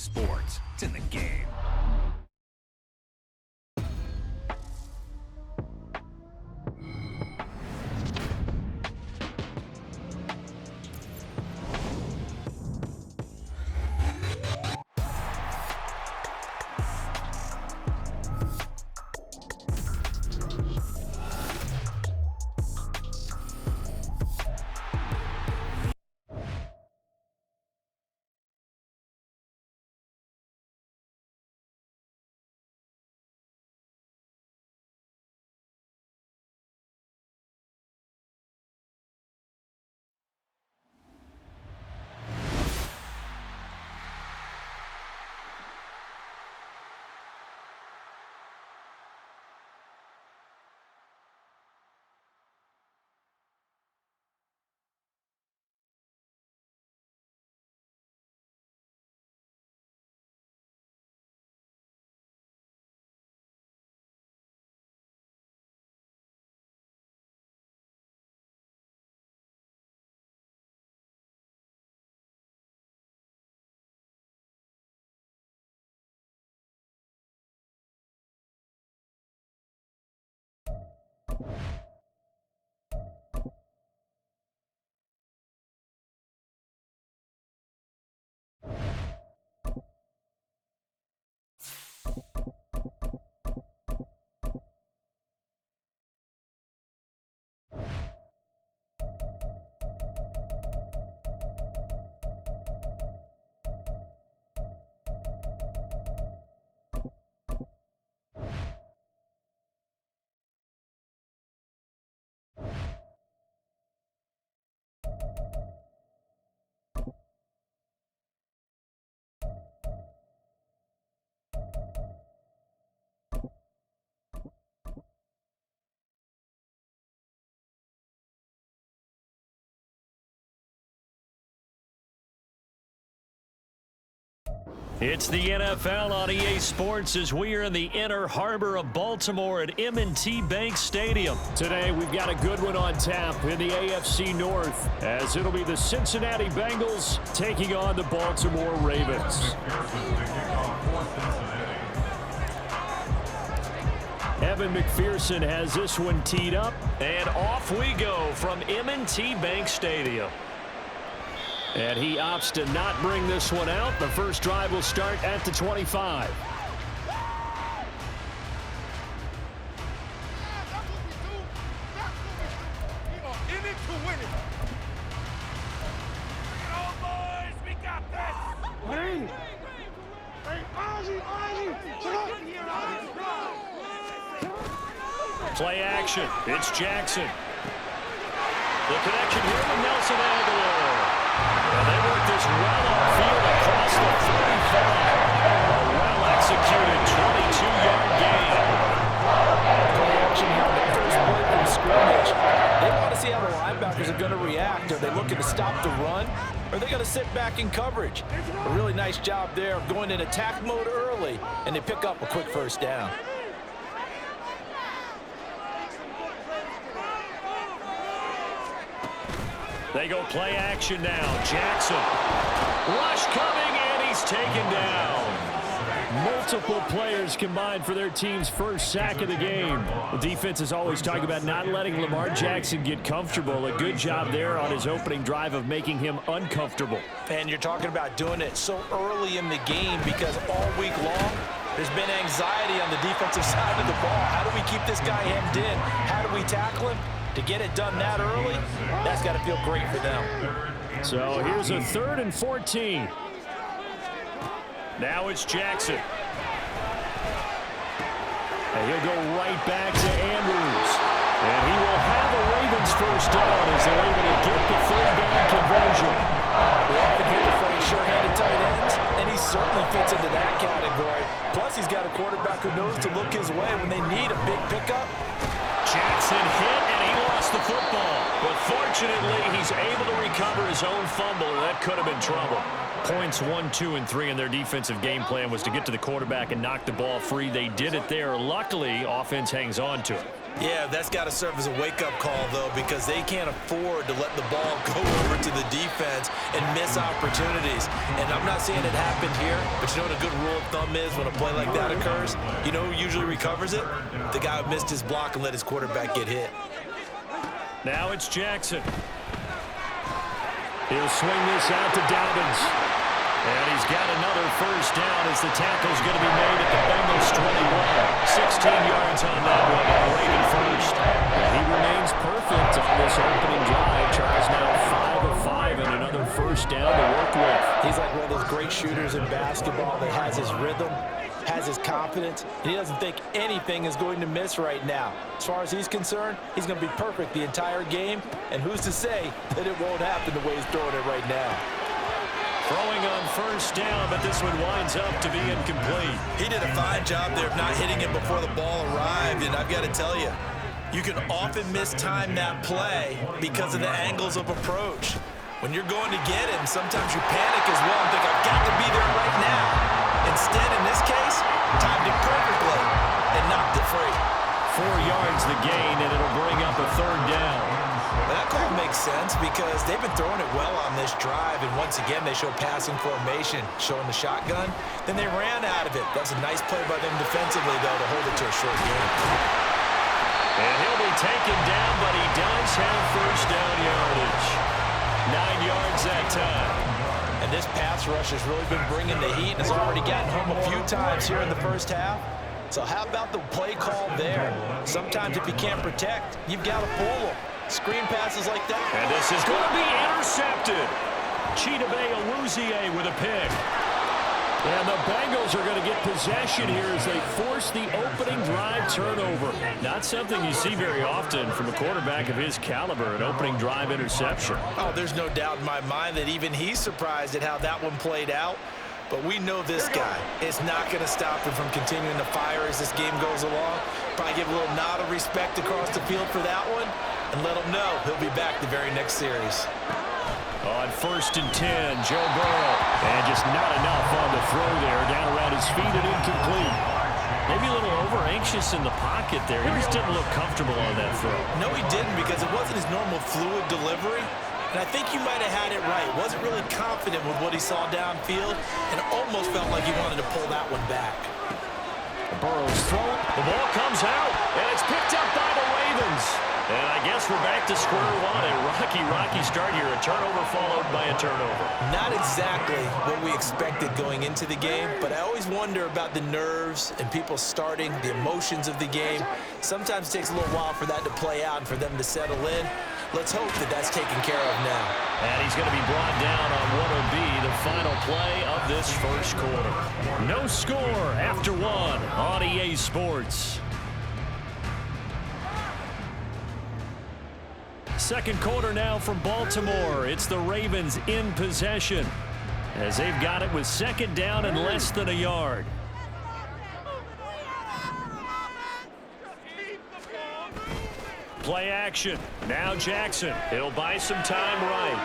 sports. It's in the game. It's the NFL on EA Sports as we are in the inner harbor of Baltimore at M&T Bank Stadium. Today we've got a good one on tap in the AFC North as it'll be the Cincinnati Bengals taking on the Baltimore Ravens. Evan McPherson has this one teed up, and off we go from M&T Bank Stadium. And he opts to not bring this one out. The first drive will start at the 25. Play action. It's Jackson. The connection here with Nelson Aguilar. And they work this well upfield across the 35. A well-executed 22-yard gain. Play action here on the first play from scrimmage. They want to see how the linebackers are going to react. Are they looking to stop the run? Or are they going to sit back in coverage? A really nice job there of going in attack mode early, and they pick up a quick first down. They go play action now. Jackson. Rush coming, and he's taken down. Multiple players combined for their team's first sack of the game. The defense is always talking about not letting Lamar Jackson get comfortable. A good job there on his opening drive of making him uncomfortable. And you're talking about doing it so early in the game because all week long, there's been anxiety on the defensive side of the ball. How do we keep this guy hemmed in? How do we tackle him? To get it done that early, that's got to feel great for them. So here's a 3rd and 14. Now it's Jackson. And he'll go right back to Andrews. And he will have a Ravens first down as they're able to get the 3rd down conversion. We often hear the phrase sure-handed tight ends, and he certainly fits into that category. Plus, he's got a quarterback who knows to look his way when they need a big pickup. Jackson hit, and he lost the football. But fortunately, he's able to recover his own fumble, and that could have been trouble. Points 1, 2, and 3 in their defensive game plan was to get to the quarterback and knock the ball free. They did it there. Luckily, offense hangs on to it. Yeah, that's got to serve as a wake-up call, though, because they can't afford to let the ball go over to the defense and miss opportunities. And I'm not saying it happened here, but you know what a good rule of thumb is when a play like that occurs? You know who usually recovers it? The guy who missed his block and let his quarterback get hit. Now it's Jackson. He'll swing this out to Dobbins. And he's got another first down as the tackle's going to be made at the Bengals 21. 16 yards on that one, and Raven first. He remains perfect on this opening drive. Tries now 5 of 5 and another first down to work with. He's like one of those great shooters in basketball that has his rhythm, has his confidence, and he doesn't think anything is going to miss right now. As far as he's concerned, he's going to be perfect the entire game, and who's to say that it won't happen the way he's throwing it right now. Throwing on first down, but this one winds up to be incomplete. He did a fine job there of not hitting it before the ball arrived, and I've got to tell you, you can often mistime that play because of the angles of approach. When you're going to get him, sometimes you panic as well and think, I've got to be there right now. Instead, in this case, timed it perfectly and knocked it free. 4 yards the gain, and it'll bring up a third down. Well, that call makes sense because they've been throwing it well on this drive, and once again, they show passing formation, showing the shotgun. Then they ran out of it. That was a nice play by them defensively, though, to hold it to a short game. And he'll be taken down, but he does have first down yardage. 9 yards that time. And this pass rush has really been bringing the heat and has already gotten home a few times here in the first half. So how about the play call there? Sometimes if you can't protect, you've got to pull them. Screen passes like that. And this is going to be intercepted. Chidobe Awuzie with a pick. And the Bengals are going to get possession here as they force the opening drive turnover. Not something you see very often from a quarterback of his caliber, an opening drive interception. Oh, there's no doubt in my mind that even he's surprised at how that one played out. But we know this guy is not going to stop him from continuing to fire as this game goes along. Probably give a little nod of respect across the field for that one and let him know he'll be back the very next series. On 1st and 10, Joe Burrow. And just not enough on the throw there. Down around his feet and incomplete. Maybe a little over-anxious in the pocket there. He just didn't look comfortable on that throw. No, he didn't because it wasn't his normal fluid delivery. And I think you might have had it right. Wasn't really confident with what he saw downfield and almost felt like he wanted to pull that one back. Burrow's throwing. The ball comes out, and it's picked up by the Ravens. And I guess we're back to square one. A rocky start here. A turnover followed by a turnover. Not exactly what we expected going into the game, but I always wonder about the nerves and people starting, the emotions of the game. Sometimes it takes a little while for that to play out and for them to settle in. Let's hope that that's taken care of now. And he's going to be brought down on what will be the final play of this first quarter. No score after one on EA Sports. Second quarter now from Baltimore. It's the Ravens in possession as they've got it with second down and less than a yard. Play action. Now Jackson. He'll buy some time right.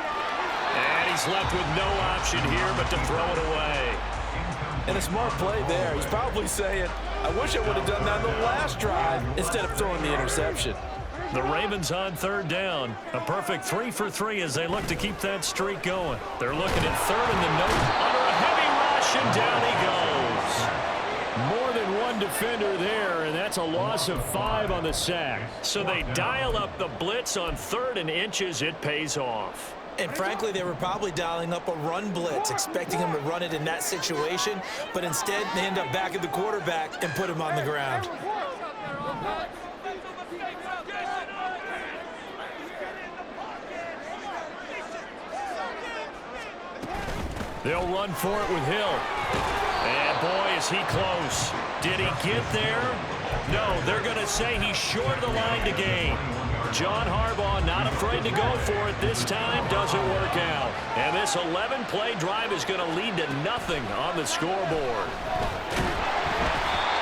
And he's left with no option here but to throw it away. And a smart play there. He's probably saying, I wish I would have done that on the last drive instead of throwing the interception. The Ravens on third down. A perfect 3 for 3 as they look to keep that streak going. They're looking at third in the note. Under a heavy rush, and down he goes. More than one defender there, and that's a loss of 5 on the sack. So they dial up the blitz on 3rd and inches. It pays off. And frankly, they were probably dialing up a run blitz, expecting him to run it in that situation. But instead, they end up back at the quarterback and put him on the ground. They'll run for it with Hill. And boy, is he close. Did he get there? No, they're going to say he's short of the line to gain. John Harbaugh not afraid to go for it this time. Doesn't work out. And this 11-play drive is going to lead to nothing on the scoreboard.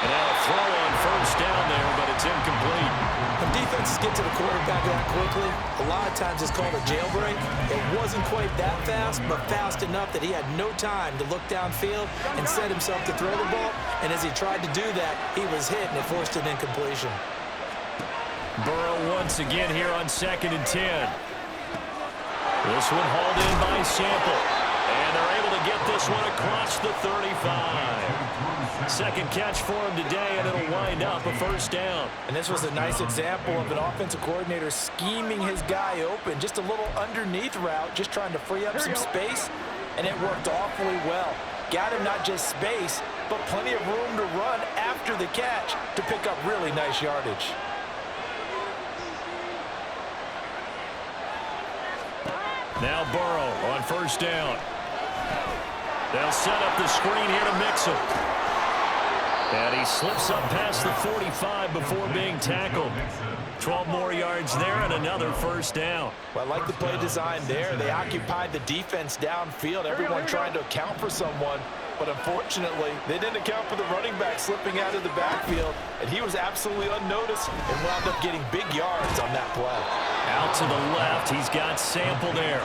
And now a throw on first down there, but it's incomplete. When defenses get to the quarterback that quickly, a lot of times it's called a jailbreak. It wasn't quite that fast, but fast enough that he had no time to look downfield and set himself to throw the ball. And as he tried to do that, he was hit, and it forced an incompletion. Burrow once again here on 2nd and 10. This one hauled in by Sample. And they're able to get this one across the 35. Second catch for him today, and it'll wind up a first down. And this was a nice example of an offensive coordinator scheming his guy open. Just a little underneath route, just trying to free up some space, and it worked awfully well. Got him not just space, but plenty of room to run after the catch to pick up really nice yardage. Now Burrow on first down. They'll set up the screen here to mix him. And he slips up past the 45 before being tackled. 12 more yards there and another first down. Well, I like the play design there. They occupied the defense downfield, everyone trying to account for someone. But unfortunately, they didn't account for the running back slipping out of the backfield, and he was absolutely unnoticed and wound up getting big yards on that play. Out to the left, he's got Sample there.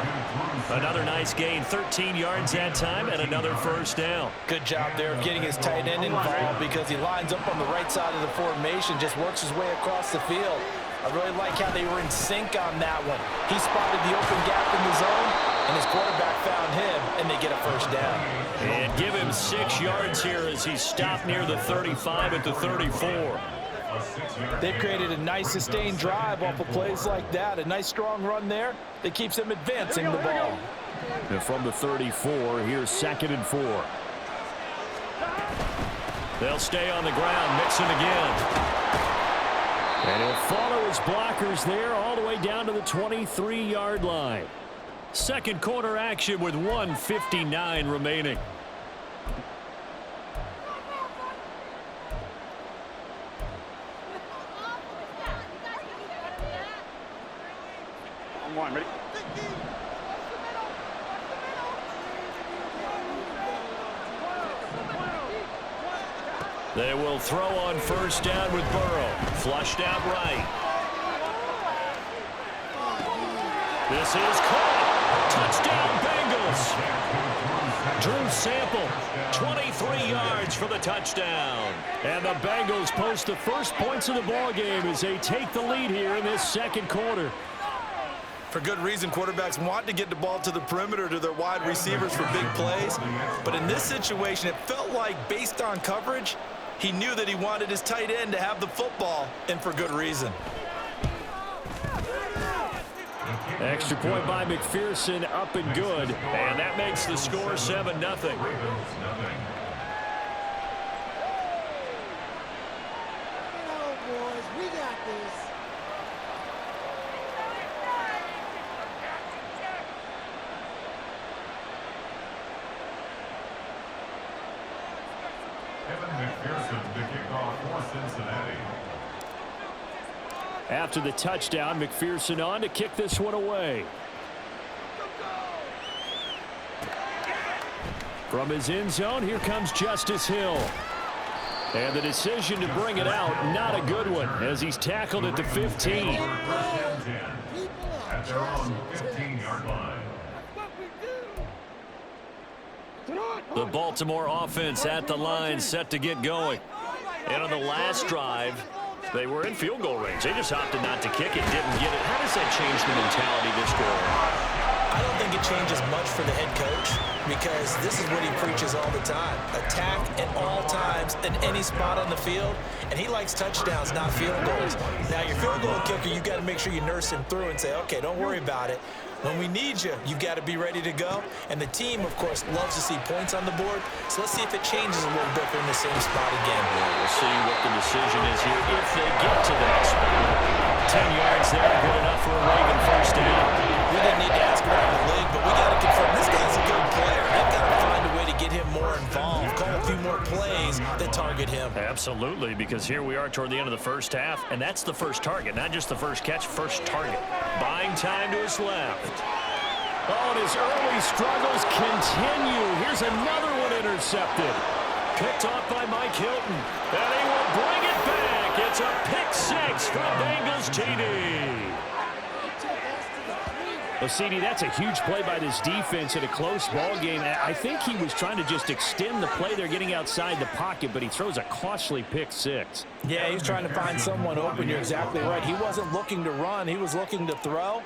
Another nice gain, 13 yards that time, and another first down. Good job there of getting his tight end involved because he lines up on the right side of the formation, just works his way across the field. I really like how they were in sync on that one. He spotted the open gap in the zone, and his quarterback found him, and they get a first down. And give him 6 yards here as he stopped near the 35 at the 34. They've created a nice sustained drive off of plays like that. A nice strong run there that keeps them advancing the ball. And from the 34, here's 2nd and 4. They'll stay on the ground, mixing again. And he'll follow his blockers there all the way down to the 23-yard line. Second quarter action with 1:59 remaining. One, ready? They will throw on first down with Burrow. Flushed out right. This is caught. Touchdown Bengals. Drew Sample, 23 yards for the touchdown. And the Bengals post the first points of the ballgame as they take the lead here in this second quarter. For good reason, quarterbacks want to get the ball to the perimeter to their wide receivers for big plays. But in this situation, it felt like based on coverage, he knew that he wanted his tight end to have the football, and for good reason. Extra point by McPherson, up and good. And that makes the score 7-0. Go, boys. We got this. McPherson to kick off for Cincinnati. After the touchdown, McPherson on to kick this one away. From his end zone, here comes Justice Hill. And the decision to bring it out, not a good one, as he's tackled at the 15. At their own 15-yard line. The Baltimore offense at the line, set to get going. And on the last drive, they were in field goal range. They just opted not to kick it, didn't get it. How does that change the mentality this goal? I don't think it changes much for the head coach because this is what he preaches all the time. Attack at all times in any spot on the field, and he likes touchdowns, not field goals. Now, your field goal kicker, you got to make sure you nurse him through and say, okay, don't worry about it. When we need you, you've got to be ready to go. And the team, of course, loves to see points on the board. So let's see if it changes a little bit if they're in the same spot again. We'll see what the decision is here if they get to that spot. 10 yards there, good enough for a Raven first down. We didn't need to ask around the league, but we got to confirm this guy's a good player. They've got to find a way to get him more involved, call a few more plays that target him. Absolutely, because here we are toward the end of the first half, and that's the first target, not just the first catch, first target. Buying time to his left. Oh, and his early struggles continue. Here's another one intercepted. Picked off by Mike Hilton. And he will bring it back. It's a pick six from Bengals TD. Well, CD, that's a huge play by this defense in a close ball game. I think he was trying to just extend the play. They're getting outside the pocket, but he throws a costly pick six. Yeah, he's trying to find someone open. You're exactly right. He wasn't looking to run. He was looking to throw.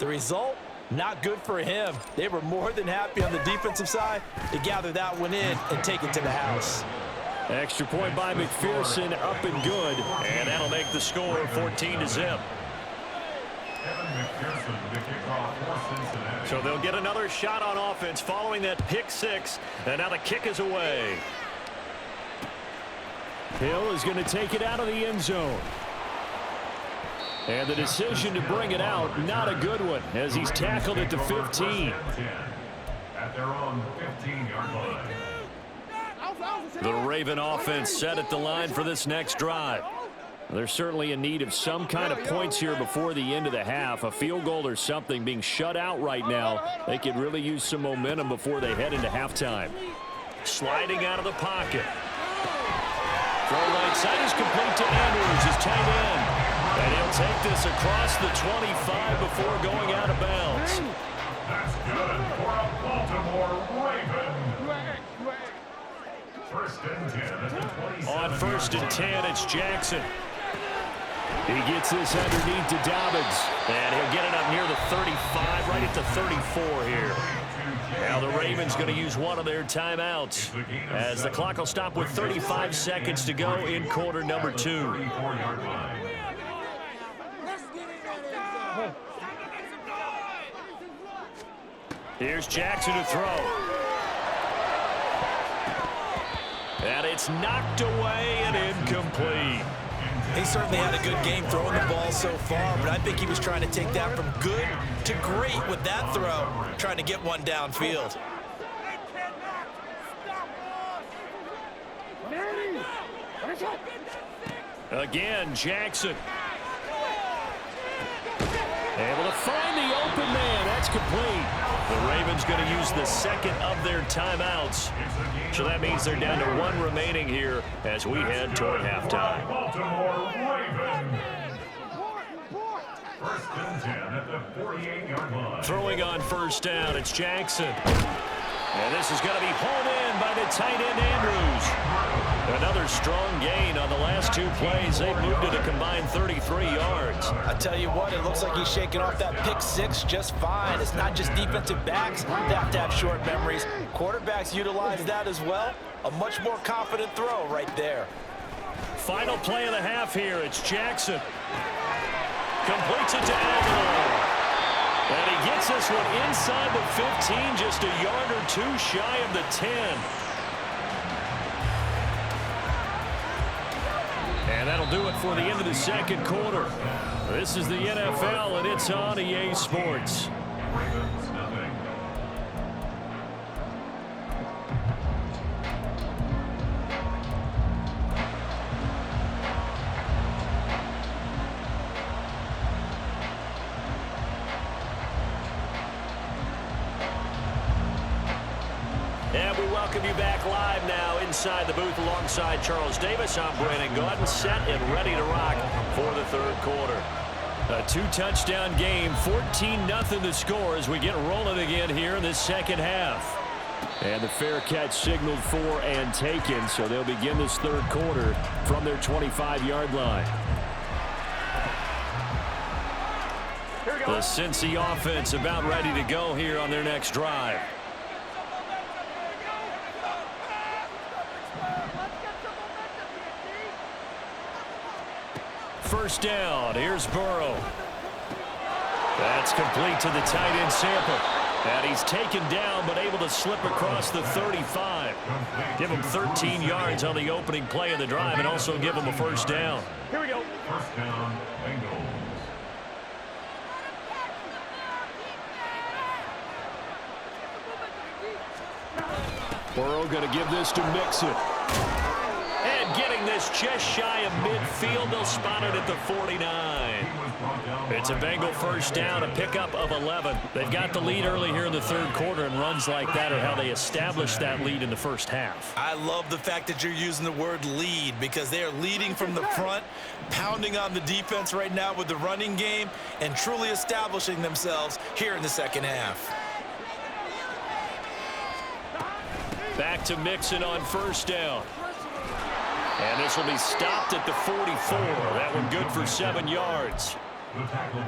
The result, not good for him. They were more than happy on the defensive side to gather that one in and take it to the house. Extra point by McPherson, up and good. And that'll make the score 14-0. So they'll get another shot on offense following that pick six. And now the kick is away. Hill is going to take it out of the end zone. And the decision to bring it out, not a good one, as he's tackled at the 15. At their own 15-yard line. The Raven offense set at the line for this next drive. They're certainly in need of some kind of points here before the end of the half. A field goal or something. Being shut out right now, they could really use some momentum before they head into halftime. Sliding out of the pocket. Throw right side is complete to Andrews, his tight end. And he'll take this across the 25 before going out of bounds. That's good for a Baltimore Raven. First and 10 at the 27. On first and 10, it's Jackson. He gets this underneath to Dobbins. And he'll get it up near the 35, right at the 34 here. Now the Ravens going to use one of their timeouts as the clock will stop with 35 seconds to go in quarter number 2. Here's Jackson to throw. And it's knocked away and incomplete. He certainly had a good game throwing the ball so far, but I think he was trying to take that from good to great with that throw, trying to get one downfield. Again, Jackson. Able to find the open man. That's complete. The Ravens going to use the second of their timeouts. So that means they're down to one remaining here as we head toward halftime. Baltimore Raven. First and 10 at the 48-yard line. Throwing on first down, it's Jackson. And this is going to be hauled in by the tight end, Andrews. Another strong gain on the last two plays. They've moved it a combined 33 yards. I tell you what, it looks like he's shaking off that pick six just fine. It's not just defensive backs that have to have short memories. Quarterbacks utilize that as well. A much more confident throw right there. Final play of the half here. It's Jackson. Completes it to Aguilar. And he gets this one inside the 15, just a yard or two shy of the 10. And that'll do it for the end of the second quarter. This is the NFL, and it's on EA Sports. Ravens nothing. And we welcome you back live now inside the booth alongside Charles Davis. I'm Brandon Gaudin, set and ready to rock for the third quarter. A two-touchdown game, 14-0 the score as we get rolling again here in this second half. And the fair catch signaled for and taken, so they'll begin this third quarter from their 25-yard line. The Cincy offense about ready to go here on their next drive. First down. Here's Burrow. That's complete to the tight end Sample. And he's taken down but able to slip across the 35. Give him 13 yards on the opening play of the drive and also give him a first down. Here we go. First down, Bengals. Burrow going to give this to Mixon. And getting this is just shy of midfield. They'll spot it at the 49. It's a Bengal first down, a pickup of 11. They've got the lead early here in the third quarter, and runs like that are how they established that lead in the first half. I love the fact that you're using the word lead, because they are leading from the front, pounding on the defense right now with the running game, and truly establishing themselves here in the second half. Back to Mixon on first down. And this will be stopped at the 44. That one good for 7 yards.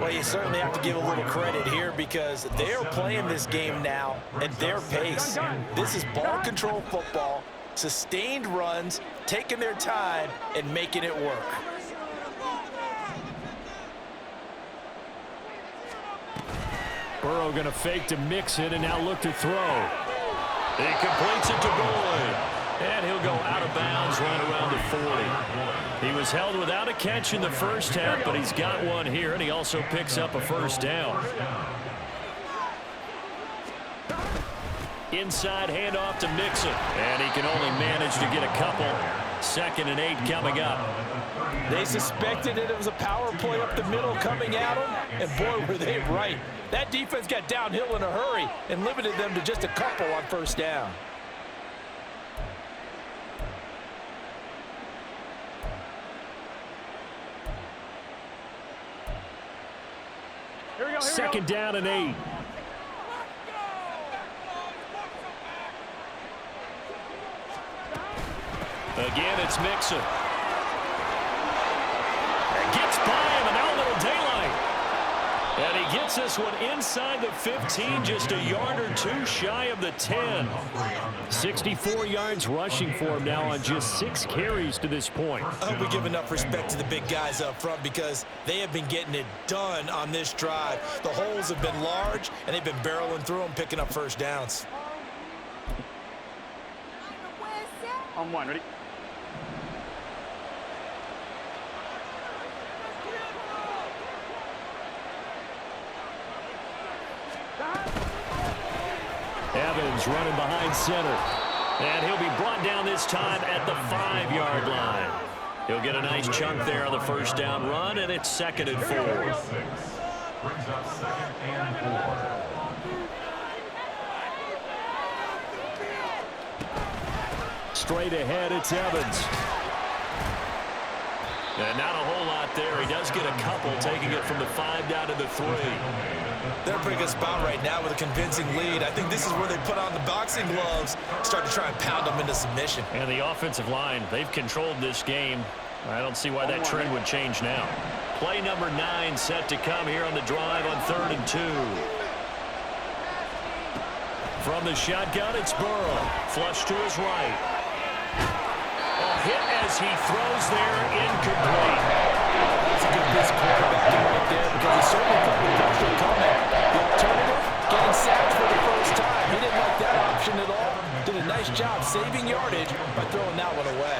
Well, you certainly have to give a little credit here, because they are playing this game now at their pace. This is ball control football, sustained runs, taking their time, and making it work. Burrow going to fake to Mixon and now look to throw. He completes it to Boyd. And he'll go out of bounds right around the 40. He was held without a catch in the first half, but he's got one here, and he also picks up a first down. Inside handoff to Mixon, and he can only manage to get a couple. 2nd and 8 coming up. They suspected that it was a power play up the middle coming at them, and boy, were they right. That defense got downhill in a hurry and limited them to just a couple on first down. Second down and 8. Again, it's Mixon. Gets by him, and now a little daylight. And he gets this one inside the 15, just a yard or two shy of the 10. 64 yards rushing for him now on just 6 carries to this point. I hope we give enough respect to the big guys up front, because they have been getting it done on this drive. The holes have been large, and they've been barreling through them, picking up first downs. On one, ready? Evans running behind center. And he'll be brought down this time at the 5-yard line. He'll get a nice chunk there on the first down run, and it's 2nd and 4. Brings up 2nd and 4. Straight ahead, it's Evans. And not a whole lot there. He does get a couple, taking it from the 5 down to the 3. They're in a pretty good spot right now with a convincing lead. I think this is where they put on the boxing gloves, start to try and pound them into submission. And the offensive line, they've controlled this game. I don't see why that trend would change now. Play number 9 set to come here on the drive on 3rd and 2. From the shotgun, it's Burrow. Flush to his right. A hit as he throws there, incomplete. That's a good piece of quarterbacking right there, because he certainly thought the pressure coming. The alternative, getting sacked for the first time. He didn't like that option at all. Did a nice job saving yardage by throwing that one away.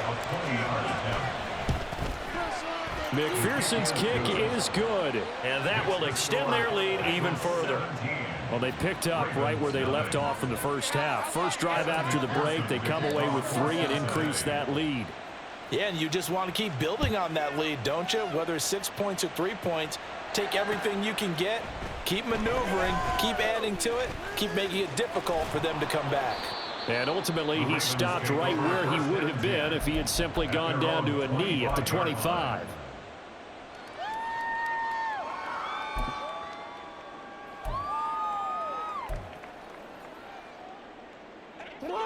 McPherson's kick is good, and that will extend their lead even further. Well, they picked up right where they left off in the first half. First drive after the break, they come away with 3 and increase that lead. Yeah, and you just want to keep building on that lead, don't you? Whether it's 6 points or 3 points, take everything you can get, keep maneuvering, keep adding to it, keep making it difficult for them to come back. And ultimately, he stopped right where he would have been if he had simply gone down to a knee at the 25.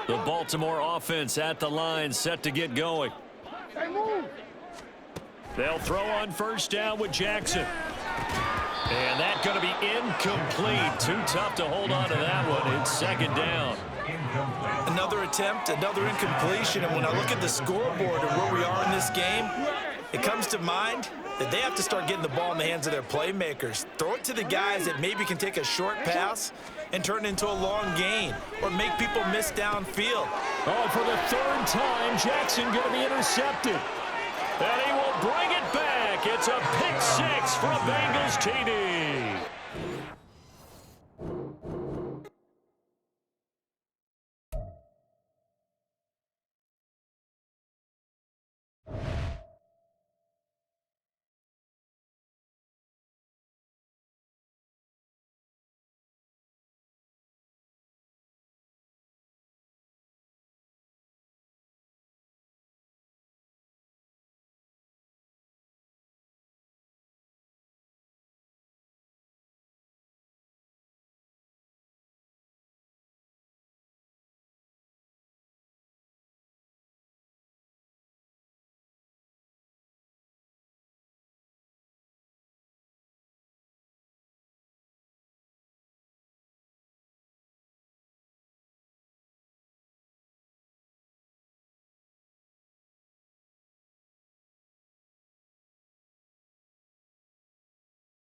The Baltimore offense at the line, set to get going. They'll throw on first down with Jackson. And that's going to be incomplete. Too tough to hold on to that one. It's 2nd down. Another attempt, another incompletion. And when I look at the scoreboard and where we are in this game, it comes to mind that they have to start getting the ball in the hands of their playmakers. Throw it to the guys that maybe can take a short pass and turn it into a long gain, or make people miss downfield. Oh, for the 3rd time, Jackson going to be intercepted. And he will bring it back. It's a pick 6 for a Bengals TD.